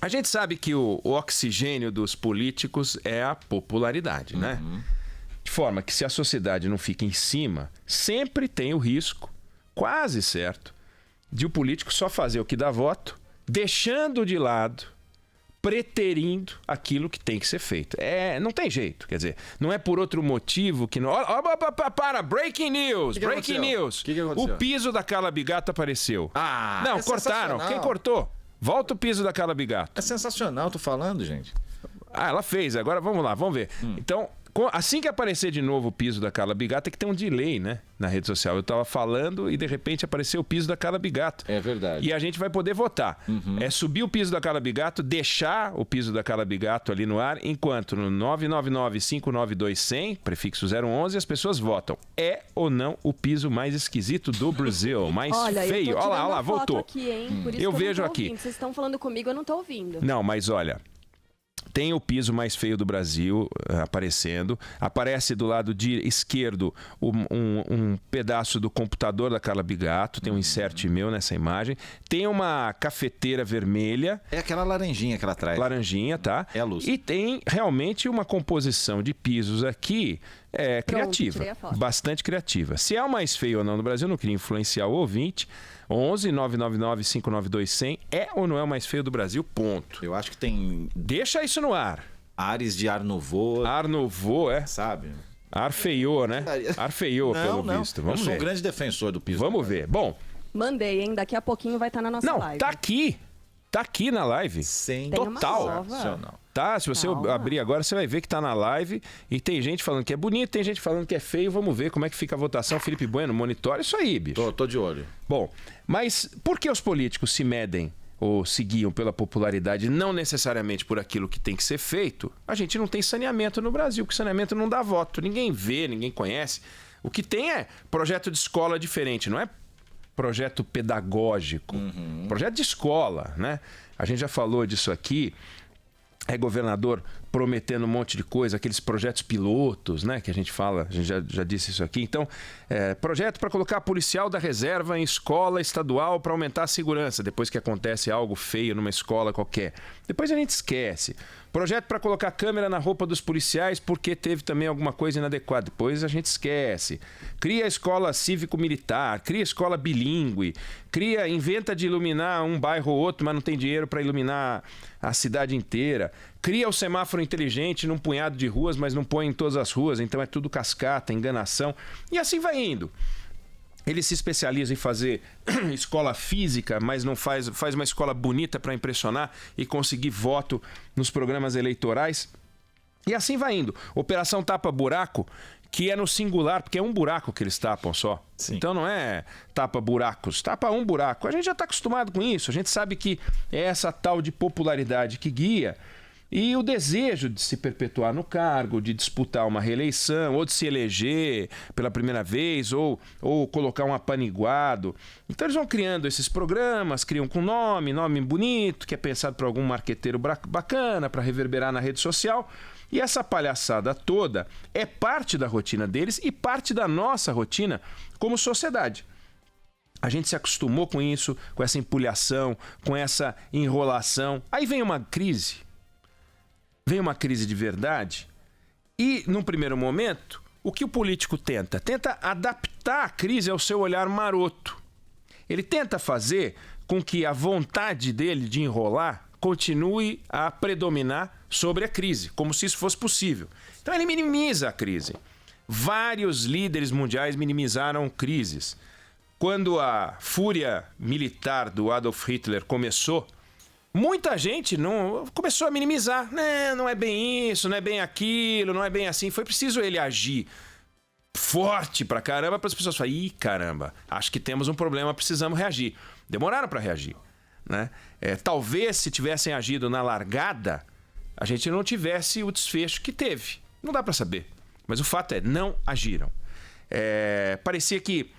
A gente sabe que o oxigênio dos políticos é a popularidade, né? De forma que se a sociedade não fica em cima, sempre tem o risco, quase certo, de o político só fazer o que dá voto, deixando de lado, preterindo aquilo que tem que ser feito. Não tem jeito, quer dizer, não é por outro motivo que não... breaking news, breaking news. Que aconteceu? O piso da Carla Bigato apareceu. Não, cortaram. Quem cortou? Volta o piso da Carla Bigato. É sensacional, tô falando, gente. Ela fez. Agora vamos lá, vamos ver. Então, assim que aparecer de novo o piso da Carla Bigato, tem que ter um delay, né? Na rede social. Eu tava falando e de repente apareceu o piso da Carla Bigato. É verdade. E a gente vai poder votar. É subir o piso da Carla Bigato, deixar o piso da Carla Bigato ali no ar, enquanto no 999-592-100, prefixo 011, as pessoas votam. É ou não o piso mais esquisito do Brasil? Mais feio? Olha lá, voltou. Aqui, hein? Por isso eu que vejo não tô aqui. ouvindo. Vocês estão falando comigo, eu não tô ouvindo. Não, mas olha... Tem o piso mais feio do Brasil aparecendo. Aparece do lado esquerdo um pedaço do computador da Carla Bigato. Tem um insert meu nessa imagem. Tem uma cafeteira vermelha. É aquela laranjinha que ela traz. Laranjinha, tá? É a luz. E tem realmente uma composição de pisos aqui criativa. Bastante criativa. Se é o mais feio ou não no Brasil, eu não queria influenciar o ouvinte. 11-999-592-100 é ou não é o mais feio do Brasil? Ponto. Eu acho que tem... Deixa isso no ar. Ares de Art Nouveau. Art Nouveau, sabe? Arfeiou, né? Arfeiou, pelo visto. Vamos ver. Eu sou um grande defensor do piso. Vamos ver. Bom... Mandei, hein? Daqui a pouquinho vai estar na nossa live. Tá aqui. Tá aqui na live. Total. Tá, se você abrir agora, você vai ver que tá na live e tem gente falando que é bonito, tem gente falando que é feio. Vamos ver como é que fica a votação. Felipe Bueno, monitora isso aí, bicho. Tô de olho. Bom, mas por que os políticos se medem ou se guiam pela popularidade, não necessariamente por aquilo que tem que ser feito? A gente não tem saneamento no Brasil, porque saneamento não dá voto. Ninguém vê, ninguém conhece. O que tem é projeto de escola diferente, não é projeto pedagógico, projeto de escola, né? A gente já falou disso aqui. É governador prometendo um monte de coisa, aqueles projetos pilotos, né? Que a gente fala, a gente já disse isso aqui. Então, projeto para colocar policial da reserva em escola estadual para aumentar a segurança, depois que acontece algo feio numa escola qualquer. Depois a gente esquece. Projeto para colocar câmera na roupa dos policiais porque teve também alguma coisa inadequada. Depois a gente esquece. Cria a escola cívico-militar, cria a escola bilíngue, inventa de iluminar um bairro ou outro, mas não tem dinheiro para iluminar a cidade inteira. Cria o semáforo inteligente num punhado de ruas, mas não põe em todas as ruas, então é tudo cascata, enganação. E assim vai indo. Ele se especializa em fazer escola física, mas não faz uma escola bonita para impressionar e conseguir voto nos programas eleitorais. E assim vai indo. Operação Tapa Buraco, que é no singular, porque é um buraco que eles tapam só. Sim. Então não é tapa buracos, tapa um buraco. A gente já está acostumado com isso, a gente sabe que é essa tal de popularidade que guia. E o desejo de se perpetuar no cargo, de disputar uma reeleição, ou de se eleger pela primeira vez, ou colocar um apaniguado. Então eles vão criando esses programas, criam com nome bonito, que é pensado para algum marqueteiro bacana, para reverberar na rede social. E essa palhaçada toda é parte da rotina deles e parte da nossa rotina como sociedade. A gente se acostumou com isso, com essa empulhação, com essa enrolação. Aí vem uma crise. Vem uma crise de verdade e, num primeiro momento, o que o político tenta? Tenta adaptar a crise ao seu olhar maroto. Ele tenta fazer com que a vontade dele de enrolar continue a predominar sobre a crise, como se isso fosse possível. Então ele minimiza a crise. Vários líderes mundiais minimizaram crises. Quando a fúria militar do Adolf Hitler começou, muita gente começou a minimizar. Não é bem isso, não é bem aquilo, não é bem assim. Foi preciso ele agir forte pra caramba para as pessoas falarem: ih, caramba, acho que temos um problema, precisamos reagir. Demoraram para reagir, né? Talvez se tivessem agido na largada, a gente não tivesse o desfecho que teve. Não dá para saber. Mas o fato é, não agiram. Parecia que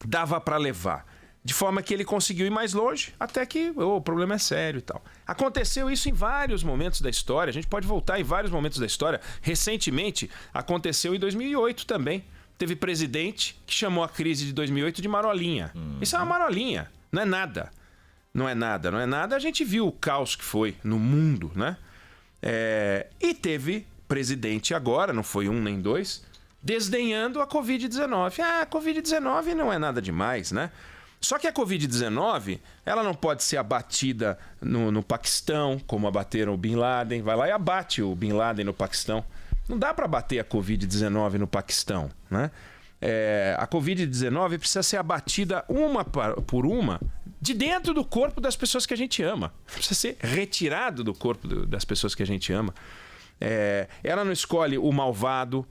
dava para levar. De forma que ele conseguiu ir mais longe, até que o problema é sério e tal. Aconteceu isso em vários momentos da história, a gente pode voltar em vários momentos da história. Recentemente, aconteceu em 2008 também. Teve presidente que chamou a crise de 2008 de marolinha. Isso é uma marolinha, não é nada. não é nada, não é nada. A gente viu o caos que foi no mundo, né? E teve presidente agora, não foi um nem dois, desdenhando a Covid-19. A Covid-19 não é nada demais, né? Só que a Covid-19, ela não pode ser abatida no Paquistão, como abateram o Bin Laden. Vai lá e abate o Bin Laden no Paquistão. Não dá para abater a Covid-19 no Paquistão, né? A Covid-19 precisa ser abatida uma por uma de dentro do corpo das pessoas que a gente ama. Precisa ser retirado do corpo das pessoas que a gente ama. Ela não escolhe o malvado,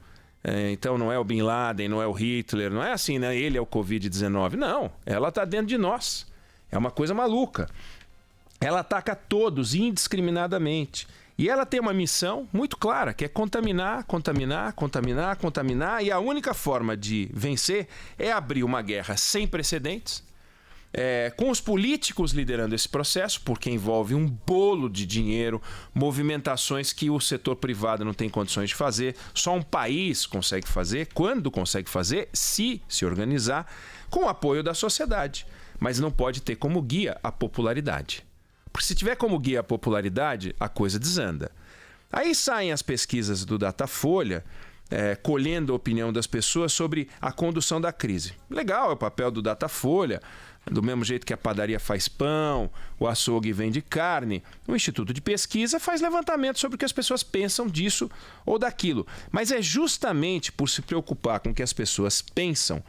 então não é o Bin Laden, não é o Hitler, não é assim, né? Ele é o Covid-19. Não, ela está dentro de nós. É uma coisa maluca. Ela ataca todos indiscriminadamente. E ela tem uma missão muito clara, que é contaminar, contaminar, contaminar, contaminar. E a única forma de vencer é abrir uma guerra sem precedentes, com os políticos liderando esse processo, porque envolve um bolo de dinheiro, movimentações que o setor privado não tem condições de fazer. Só um país consegue fazer, quando consegue fazer, se organizar, com o apoio da sociedade. Mas não pode ter como guia a popularidade. Porque se tiver como guia a popularidade, a coisa desanda. Aí saem as pesquisas do Datafolha, colhendo a opinião das pessoas sobre a condução da crise. Legal, é o papel do Datafolha. Do mesmo jeito que a padaria faz pão, o açougue vende carne, o Instituto de Pesquisa faz levantamento sobre o que as pessoas pensam disso ou daquilo. Mas é justamente por se preocupar com o que as pessoas pensam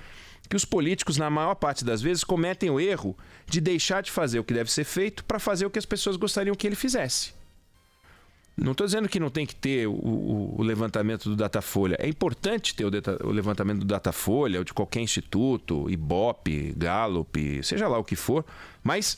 que os políticos, na maior parte das vezes, cometem o erro de deixar de fazer o que deve ser feito para fazer o que as pessoas gostariam que ele fizesse. Não estou dizendo que não tem que ter o levantamento do Datafolha. É importante ter o levantamento do Datafolha ou de qualquer instituto, Ibope, Gallup, seja lá o que for, mas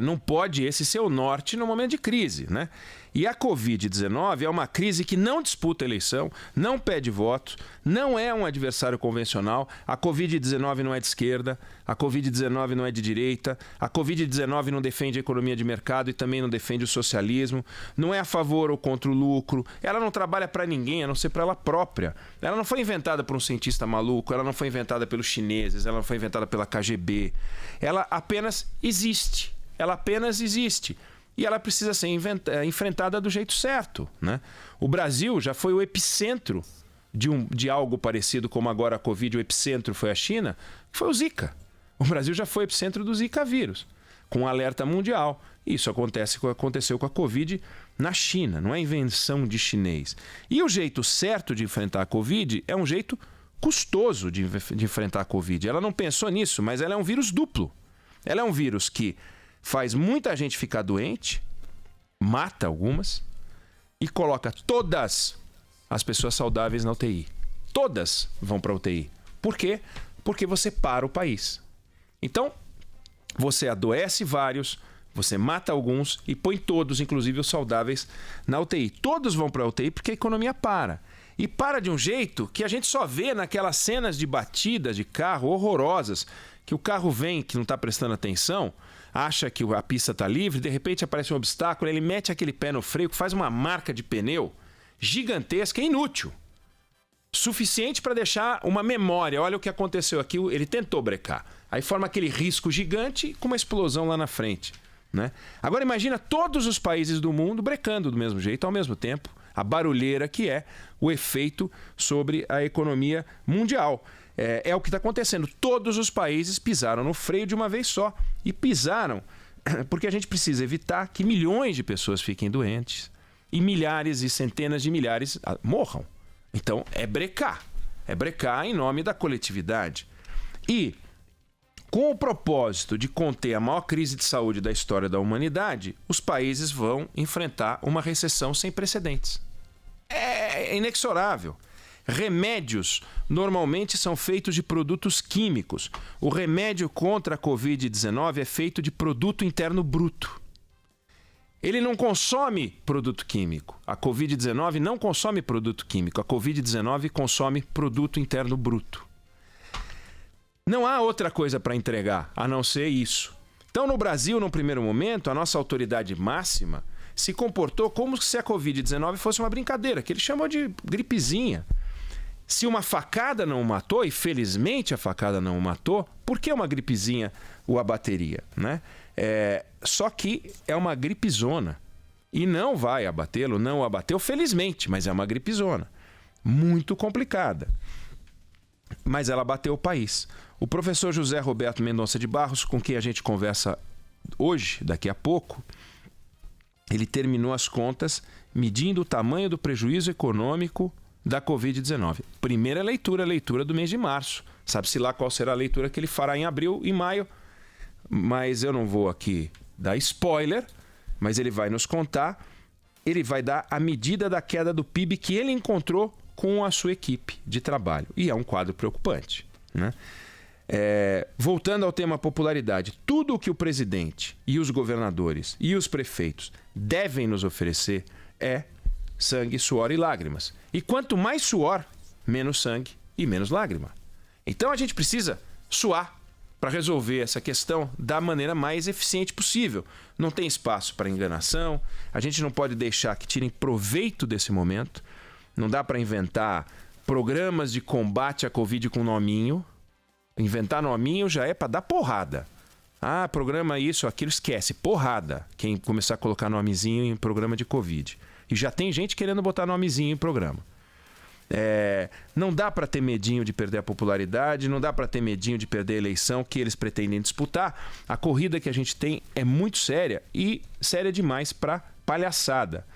não pode esse ser o norte no momento de crise, né? E a Covid-19 é uma crise que não disputa eleição, não pede votos, não é um adversário convencional. A Covid-19 não é de esquerda, a Covid-19 não é de direita, a Covid-19 não defende a economia de mercado e também não defende o socialismo, não é a favor ou contra o lucro, ela não trabalha para ninguém, a não ser para ela própria. Ela não foi inventada por um cientista maluco, ela não foi inventada pelos chineses, ela não foi inventada pela KGB. Ela apenas existe. Ela apenas existe. E ela precisa ser enfrentada do jeito certo, né? O Brasil já foi o epicentro de algo parecido como agora a Covid, o epicentro foi a China, que foi o Zika. O Brasil já foi o epicentro do Zika vírus, com um alerta mundial. Isso aconteceu com a Covid na China, não é invenção de chinês. E o jeito certo de enfrentar a Covid é um jeito custoso de enfrentar a Covid. Ela não pensou nisso, mas ela é um vírus duplo. Ela é um vírus que faz muita gente ficar doente, mata algumas e coloca todas as pessoas saudáveis na UTI. Todas vão para a UTI. Por quê? Porque você para o país. Então, você adoece vários, você mata alguns e põe todos, inclusive os saudáveis, na UTI. Todos vão para a UTI porque a economia para. E para de um jeito que a gente só vê naquelas cenas de batida de carro horrorosas, que o carro vem, que não está prestando atenção, acha que a pista está livre, de repente aparece um obstáculo, ele mete aquele pé no freio que faz uma marca de pneu gigantesca e inútil. Suficiente para deixar uma memória. Olha o que aconteceu aqui, ele tentou brecar. Aí forma aquele risco gigante com uma explosão lá na frente, né? Agora imagina todos os países do mundo brecando do mesmo jeito, ao mesmo tempo. A barulheira que é o efeito sobre a economia mundial. É o que está acontecendo. Todos os países pisaram no freio de uma vez só. E pisaram porque a gente precisa evitar que milhões de pessoas fiquem doentes e milhares e centenas de milhares morram. Então é brecar. É brecar em nome da coletividade. E com o propósito de conter a maior crise de saúde da história da humanidade, os países vão enfrentar uma recessão sem precedentes. É inexorável. Remédios normalmente são feitos de produtos químicos. O remédio contra a Covid-19 é feito de produto interno bruto. Ele não consome produto químico. A Covid-19 não consome produto químico. A Covid-19 consome produto interno bruto. Não há outra coisa para entregar a não ser isso. Então, no Brasil, no primeiro momento, a nossa autoridade máxima se comportou como se a Covid-19 fosse uma brincadeira, que ele chamou de gripezinha. Se uma facada não o matou, e felizmente a facada não o matou, por que uma gripezinha o abateria, né? Só que é uma gripezona e não vai abatê-lo, não o abateu, felizmente, mas é uma gripezona muito complicada. Mas ela abateu o país. O professor José Roberto Mendonça de Barros, com quem a gente conversa hoje, daqui a pouco, ele terminou as contas medindo o tamanho do prejuízo econômico da Covid-19. Primeira leitura do mês de março. Sabe-se lá qual será a leitura que ele fará em abril e maio, mas eu não vou aqui dar spoiler, mas ele vai nos contar, ele vai dar a medida da queda do PIB que ele encontrou com a sua equipe de trabalho. E é um quadro preocupante, né? Voltando ao tema popularidade, tudo o que o presidente e os governadores e os prefeitos devem nos oferecer é sangue, suor e lágrimas. E quanto mais suor, menos sangue e menos lágrima. Então a gente precisa suar para resolver essa questão da maneira mais eficiente possível. Não tem espaço para enganação, a gente não pode deixar que tirem proveito desse momento, não dá para inventar programas de combate à Covid com nominho. Inventar nominho já é para dar porrada. Ah, programa isso, aquilo, esquece. Porrada. Quem começar a colocar nomezinho em programa de Covid. E já tem gente querendo botar nomezinho em programa. Não dá para ter medinho de perder a popularidade, não dá para ter medinho de perder a eleição que eles pretendem disputar. A corrida que a gente tem é muito séria e séria demais para palhaçada.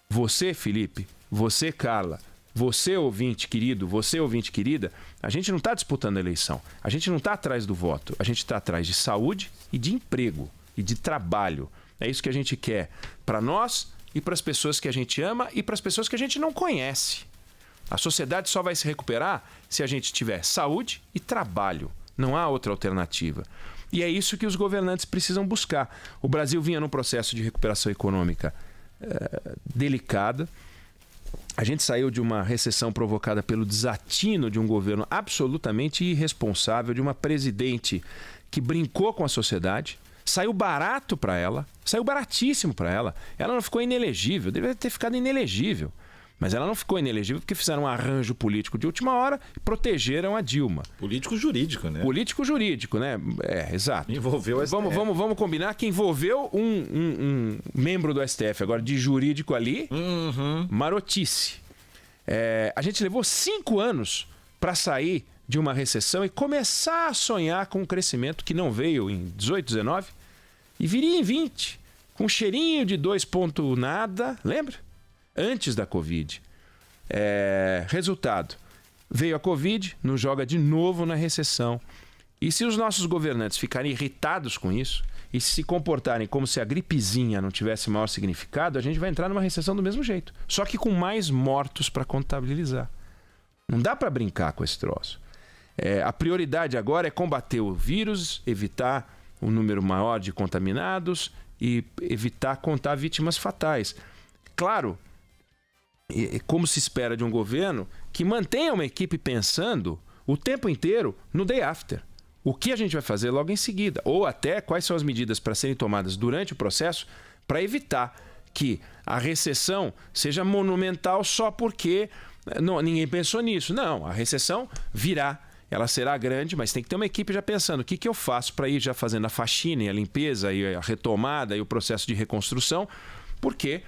Você, Felipe, você, Carla, você, ouvinte querido, você, ouvinte querida, a gente não está disputando a eleição. A gente não está atrás do voto. A gente está atrás de saúde e de emprego e de trabalho. É isso que a gente quer para nós e para as pessoas que a gente ama e para as pessoas que a gente não conhece. A sociedade só vai se recuperar se a gente tiver saúde e trabalho. Não há outra alternativa. E é isso que os governantes precisam buscar. O Brasil vinha num processo de recuperação econômica delicada. A gente saiu de uma recessão provocada pelo desatino de um governo absolutamente irresponsável, de uma presidente que brincou com a sociedade. Saiu barato para ela, saiu baratíssimo para ela. Ela não ficou inelegível, deveria ter ficado inelegível. Mas ela não ficou inelegível porque fizeram um arranjo político de última hora e protegeram a Dilma. Político-jurídico, né? Político-jurídico, né? Exato. Envolveu o STF. Vamos combinar que envolveu um membro do STF. Agora, de jurídico ali, marotice. A gente levou 5 anos para sair de uma recessão e começar a sonhar com um crescimento que não veio em 18, 19 e viria em 20, com um cheirinho de 2 ponto nada, lembra? Antes da Covid. Resultado, veio a Covid, nos joga de novo na recessão. E se os nossos governantes ficarem irritados com isso e se comportarem como se a gripezinha não tivesse maior significado, a gente vai entrar numa recessão do mesmo jeito. Só que com mais mortos para contabilizar. Não dá para brincar com esse troço. A prioridade agora é combater o vírus, evitar um número maior de contaminados e evitar contar vítimas fatais. Claro, como se espera de um governo que mantenha uma equipe pensando o tempo inteiro no day after. O que a gente vai fazer logo em seguida? Ou até quais são as medidas para serem tomadas durante o processo para evitar que a recessão seja monumental só porque ninguém pensou nisso. Não, a recessão virá. Ela será grande, mas tem que ter uma equipe já pensando o que eu faço para ir já fazendo a faxina e a limpeza e a retomada e o processo de reconstrução, porque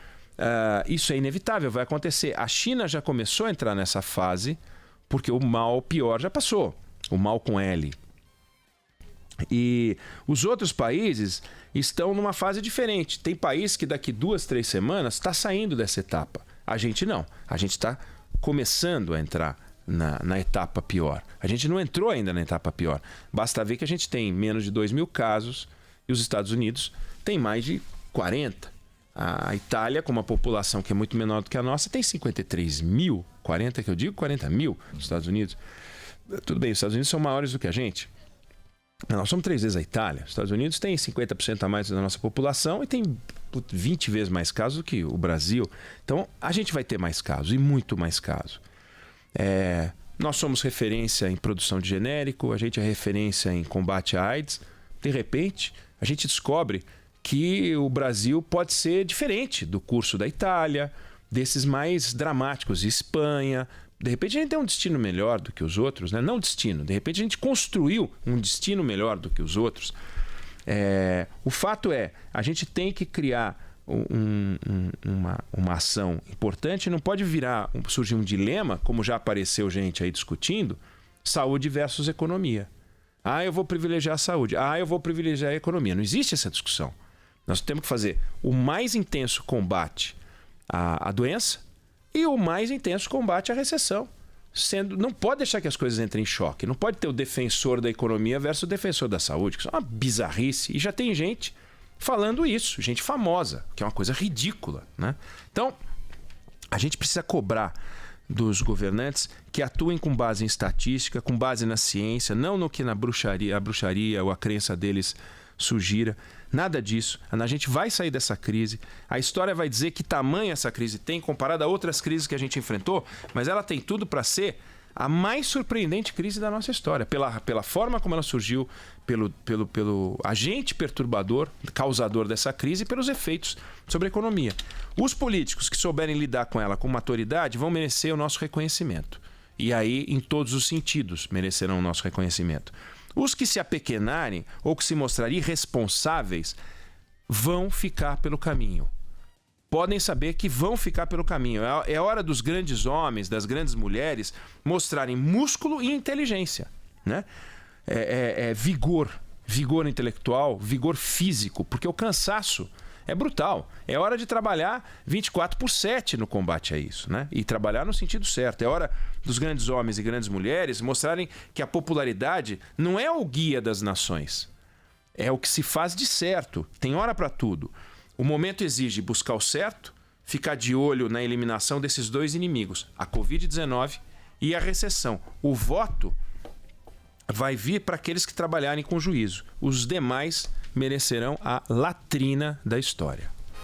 isso é inevitável, vai acontecer. A China já começou a entrar nessa fase porque o mal pior já passou, o mal com L. E os outros países estão numa fase diferente. Tem país que daqui 2, 3 semanas está saindo dessa etapa. A gente não. A gente está começando a entrar na etapa pior. A gente não entrou ainda na etapa pior. Basta ver que a gente tem menos de 2.000 casos e os Estados Unidos têm mais de 40. A Itália, com uma população que é muito menor do que a nossa, tem 53 mil. 40 que eu digo, 40 mil nos Estados Unidos. Tudo bem, os Estados Unidos são maiores do que a gente. Nós somos 3 vezes a Itália. Os Estados Unidos tem 50% a mais da nossa população e tem 20 vezes mais casos do que o Brasil. Então, a gente vai ter mais casos e muito mais casos. Nós somos referência em produção de genérico, a gente é referência em combate à AIDS. De repente, a gente descobre que o Brasil pode ser diferente do curso da Itália, desses mais dramáticos. Espanha. De repente a gente tem um destino melhor do que os outros, né? Não destino. De repente a gente construiu um destino melhor do que os outros. O fato é, a gente tem que criar uma ação importante. Não pode surgir um dilema, como já apareceu gente aí discutindo, saúde versus economia. Eu vou privilegiar a saúde. Eu vou privilegiar a economia. Não existe essa discussão. Nós temos que fazer o mais intenso combate à doença e o mais intenso combate à recessão. Não pode deixar que as coisas entrem em choque. Não pode ter o defensor da economia versus o defensor da saúde, que é uma bizarrice. E já tem gente falando isso, gente famosa, que é uma coisa ridícula, né? Então, a gente precisa cobrar dos governantes que atuem com base em estatística, com base na ciência, não no que a bruxaria ou a crença deles sugira. Nada disso. A gente vai sair dessa crise. A história vai dizer que tamanho essa crise tem comparada a outras crises que a gente enfrentou, mas ela tem tudo para ser a mais surpreendente crise da nossa história, pela forma como ela surgiu, pelo agente perturbador, causador dessa crise e pelos efeitos sobre a economia. Os políticos que souberem lidar com ela com maturidade vão merecer o nosso reconhecimento. E aí, em todos os sentidos, merecerão o nosso reconhecimento. Os que se apequenarem ou que se mostrarem irresponsáveis vão ficar pelo caminho. Podem saber que vão ficar pelo caminho. É hora dos grandes homens, das grandes mulheres, mostrarem músculo e inteligência, né? Vigor intelectual, vigor físico, porque o cansaço é brutal. É hora de trabalhar 24/7 no combate a isso, né? E trabalhar no sentido certo. É hora dos grandes homens e grandes mulheres mostrarem que a popularidade não é o guia das nações. É o que se faz de certo. Tem hora para tudo. O momento exige buscar o certo, ficar de olho na eliminação desses dois inimigos, a Covid-19 e a recessão. O voto vai vir para aqueles que trabalharem com juízo. Os demais merecerão a latrina da história.